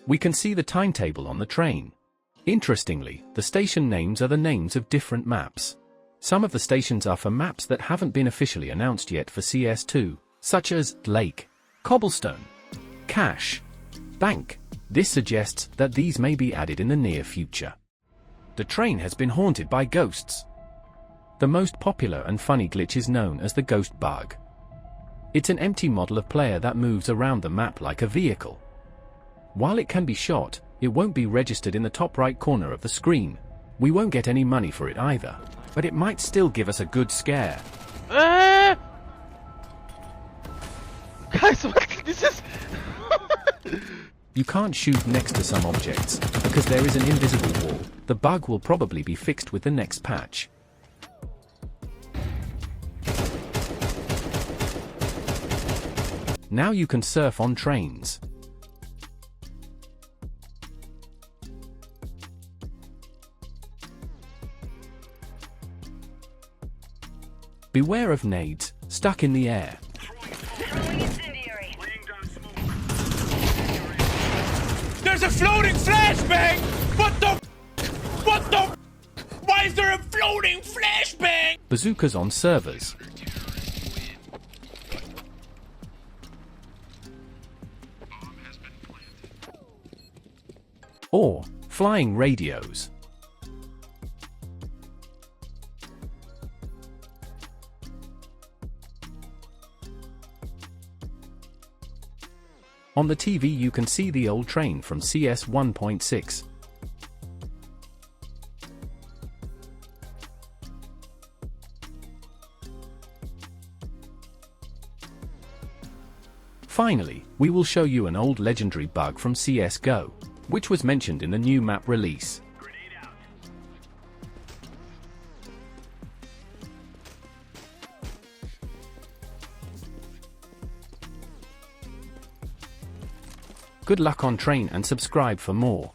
We can see the timetable on the train. Interestingly, the station names are the names of different maps. Some of the stations are for maps that haven't been officially announced yet for CS2, such as Lake, Cobblestone, Cache, Bank. This suggests that these may be added in the near future. The train has been haunted by ghosts. The most popular and funny glitch is known as the ghost bug. It's an empty model of player that moves around the map like a vehicle. While it can be shot, it won't be registered in the top right corner of the screen. We won't get any money for it either, but it might still give us a good scare. Guys, this is... You can't shoot next to some objects, because there is an invisible wall. The bug will probably be fixed with the next patch. Now you can surf on trains. Beware of nades stuck in the air. There's a floating flashbang! What the? Why is there a floating flashbang? Bazookas on servers. Or flying radios. On the TV you can see the old train from CS 1.6. Finally, we will show you an old legendary bug from CSGO, which was mentioned in the new map release. Good luck on train and subscribe for more.